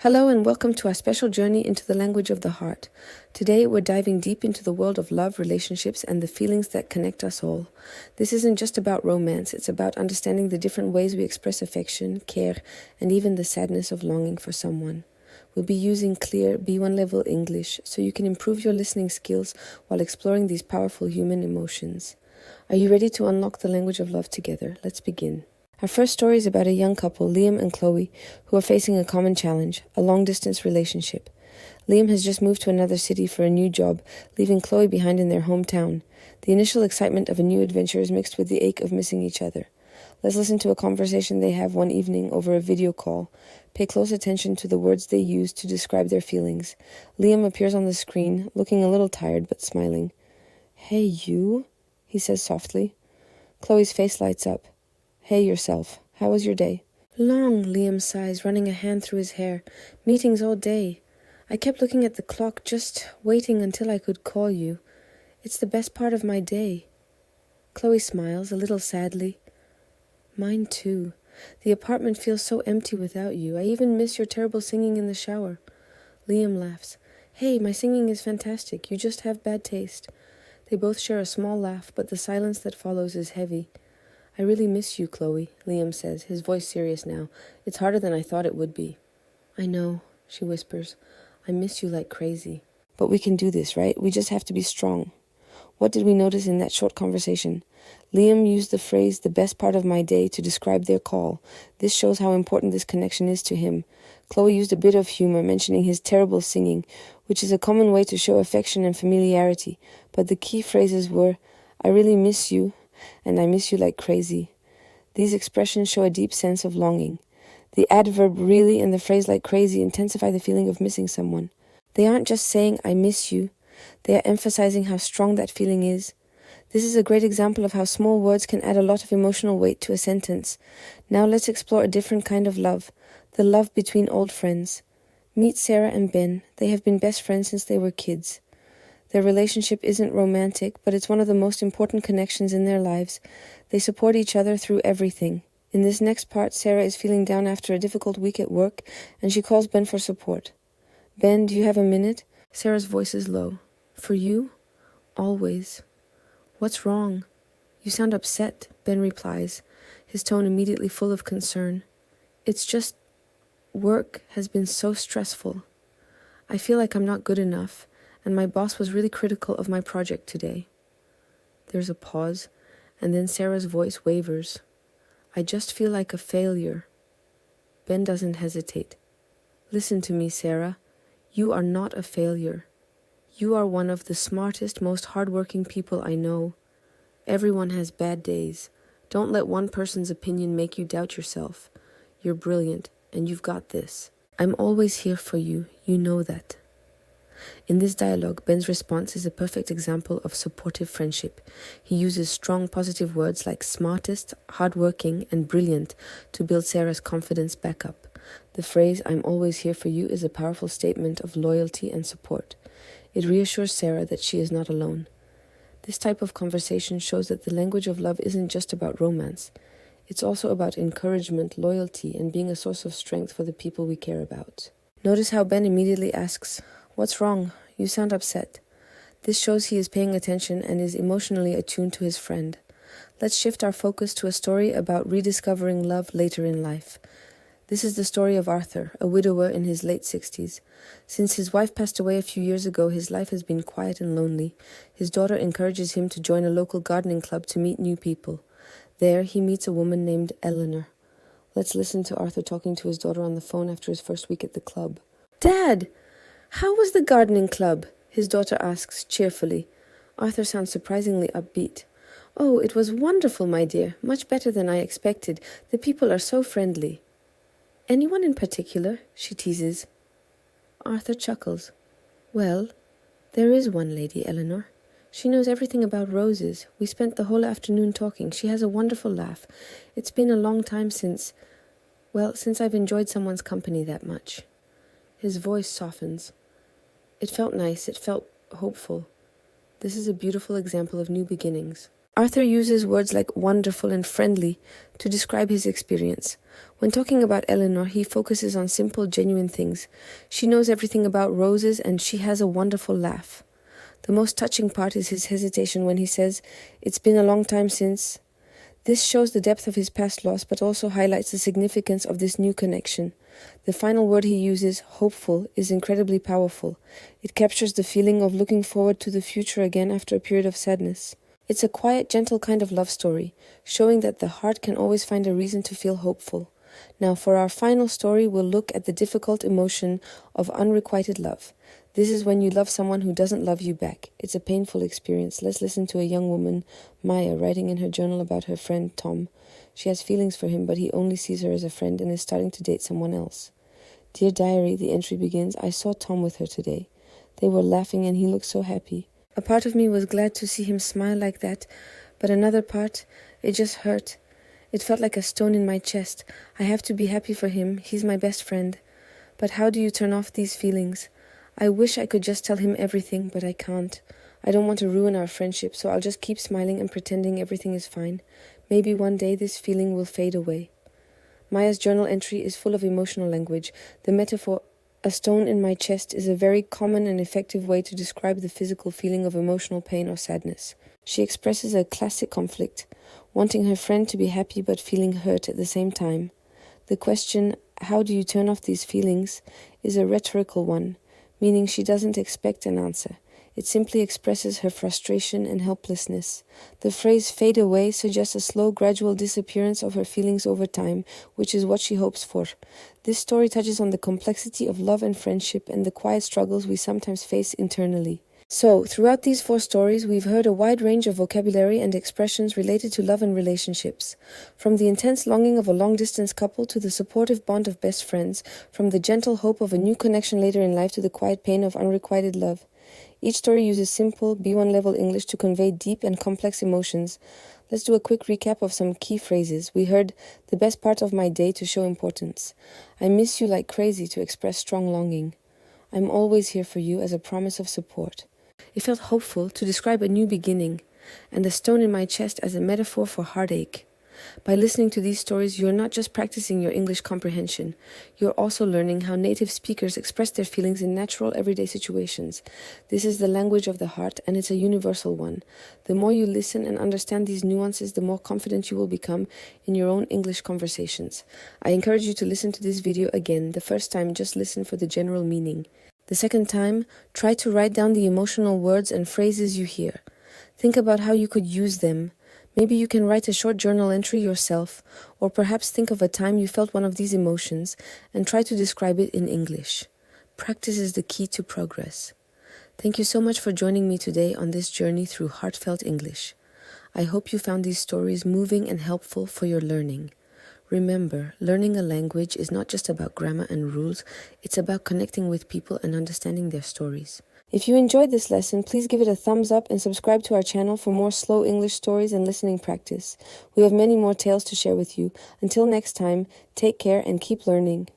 Hello and welcome to our special journey into the language of the heart. Today we're diving deep into the world of love, relationships, and the feelings that connect us all. This isn't just about romance, it's about understanding the different ways we express affection, care, and even the sadness of longing for someone. We'll be using clear B1 level English so you can improve your listening skills while exploring these powerful human emotions. Are you ready to unlock the language of love together? Let's begin. Our first story is about a young couple, Liam and Chloe, who are facing a common challenge, a long-distance relationship. Liam has just moved to another city for a new job, leaving Chloe behind in their hometown. The initial excitement of a new adventure is mixed with the ache of missing each other. Let's listen to a conversation they have one evening over a video call. Pay close attention to the words they use to describe their feelings. Liam appears on the screen, looking a little tired but smiling. "Hey, you," he says softly. Chloe's face lights up. "Hey yourself, how was your day?" "Long," Liam sighs, running a hand through his hair. "Meetings all day. I kept looking at the clock, just waiting until I could call you. It's the best part of my day." Chloe smiles, a little sadly. "Mine too. The apartment feels so empty without you. I even miss your terrible singing in the shower." Liam laughs. "Hey, my singing is fantastic. You just have bad taste." They both share a small laugh, but the silence that follows is heavy. "I really miss you, Chloe," Liam says, his voice serious now. "It's harder than I thought it would be." "I know," she whispers. "I miss you like crazy." "But we can do this, right? We just have to be strong." What did we notice in that short conversation? Liam used the phrase, "the best part of my day," to describe their call. This shows how important this connection is to him. Chloe used a bit of humor, mentioning his terrible singing, which is a common way to show affection and familiarity. But the key phrases were, "I really miss you," and "I miss you like crazy." These expressions show a deep sense of longing. The adverb "really" and the phrase "like crazy" intensify the feeling of missing someone. They aren't just saying "I miss you," they are emphasizing how strong that feeling is. This is a great example of how small words can add a lot of emotional weight to a sentence. Now let's explore a different kind of love, the love between old friends. Meet Sarah and Ben. They have been best friends since they were kids. Their relationship isn't romantic, but it's one of the most important connections in their lives. They support each other through everything. In this next part, Sarah is feeling down after a difficult week at work, and she calls Ben for support. "Ben, do you have a minute?" Sarah's voice is low. "For you? Always." "What's wrong?" "You sound upset," Ben replies, his tone immediately full of concern. "It's just work has been so stressful. I feel like I'm not good enough, and my boss was really critical of my project today." There's a pause, and then Sarah's voice wavers. "I just feel like a failure." Ben doesn't hesitate. "Listen to me, Sarah. You are not a failure. You are one of the smartest, most hardworking people I know. Everyone has bad days. Don't let one person's opinion make you doubt yourself. You're brilliant, and you've got this. I'm always here for you. You know that." In this dialogue, Ben's response is a perfect example of supportive friendship. He uses strong positive words like smartest, hardworking, and brilliant to build Sarah's confidence back up. The phrase, "I'm always here for you," is a powerful statement of loyalty and support. It reassures Sarah that she is not alone. This type of conversation shows that the language of love isn't just about romance. It's also about encouragement, loyalty, and being a source of strength for the people we care about. Notice how Ben immediately asks, "What's wrong? You sound upset." This shows he is paying attention and is emotionally attuned to his friend. Let's shift our focus to a story about rediscovering love later in life. This is the story of Arthur, a widower in his late 60s. Since his wife passed away a few years ago, his life has been quiet and lonely. His daughter encourages him to join a local gardening club to meet new people. There, he meets a woman named Eleanor. Let's listen to Arthur talking to his daughter on the phone after his first week at the club. "Dad, how was the gardening club?" his daughter asks cheerfully. Arthur sounds surprisingly upbeat. "Oh, it was wonderful, my dear. Much better than I expected. The people are so friendly." "Anyone in particular?" she teases. Arthur chuckles. "Well, there is one lady, Eleanor. She knows everything about roses. We spent the whole afternoon talking. She has a wonderful laugh. It's been a long time since I've enjoyed someone's company that much." His voice softens. It felt nice. It felt hopeful. This is a beautiful example of new beginnings. Arthur uses words like wonderful and friendly to describe his experience. When talking about Eleanor, he focuses on simple, genuine things. She knows everything about roses and she has a wonderful laugh. The most touching part is his hesitation when he says, "It's been a long time since." This shows the depth of his past loss, but also highlights the significance of this new connection. The final word he uses, hopeful, is incredibly powerful. It captures the feeling of looking forward to the future again after a period of sadness. It's a quiet, gentle kind of love story, showing that the heart can always find a reason to feel hopeful. Now, for our final story, we'll look at the difficult emotion of unrequited love. This is when you love someone who doesn't love you back. It's a painful experience. Let's listen to a young woman, Maya, writing in her journal about her friend Tom. She has feelings for him, but he only sees her as a friend and is starting to date someone else. "Dear Diary," the entry begins, "I saw Tom with her today. They were laughing and he looked so happy. A part of me was glad to see him smile like that, but another part, it just hurt. It felt like a stone in my chest. I have to be happy for him. He's my best friend. But how do you turn off these feelings? I wish I could just tell him everything, but I can't. I don't want to ruin our friendship, so I'll just keep smiling and pretending everything is fine. Maybe one day this feeling will fade away." Maya's journal entry is full of emotional language. The metaphor, "a stone in my chest," is a very common and effective way to describe the physical feeling of emotional pain or sadness. She expresses a classic conflict, wanting her friend to be happy but feeling hurt at the same time. The question, "How do you turn off these feelings?" is a rhetorical one, meaning she doesn't expect an answer. It simply expresses her frustration and helplessness. The phrase "fade away" suggests a slow, gradual disappearance of her feelings over time, which is what she hopes for. This story touches on the complexity of love and friendship and the quiet struggles we sometimes face internally. So, throughout these 4 stories, we've heard a wide range of vocabulary and expressions related to love and relationships. From the intense longing of a long-distance couple to the supportive bond of best friends, from the gentle hope of a new connection later in life to the quiet pain of unrequited love. Each story uses simple, B1 level English to convey deep and complex emotions. Let's do a quick recap of some key phrases. We heard "the best part of my day" to show importance. "I miss you like crazy" to express strong longing. "I'm always here for you" as a promise of support. It felt hopeful to describe a new beginning, and "a stone in my chest" as a metaphor for heartache. By listening to these stories, you're not just practicing your English comprehension, you're also learning how native speakers express their feelings in natural, everyday situations. This is the language of the heart, and it's a universal one. The more you listen and understand these nuances, the more confident you will become in your own English conversations. I encourage you to listen to this video again. The first time, just listen for the general meaning. The second time, try to write down the emotional words and phrases you hear. Think about how you could use them. Maybe you can write a short journal entry yourself, or perhaps think of a time you felt one of these emotions and try to describe it in English. Practice is the key to progress. Thank you so much for joining me today on this journey through heartfelt English. I hope you found these stories moving and helpful for your learning. Remember, learning a language is not just about grammar and rules, it's about connecting with people and understanding their stories. If you enjoyed this lesson, please give it a thumbs up and subscribe to our channel for more slow English stories and listening practice. We have many more tales to share with you. Until next time, take care and keep learning.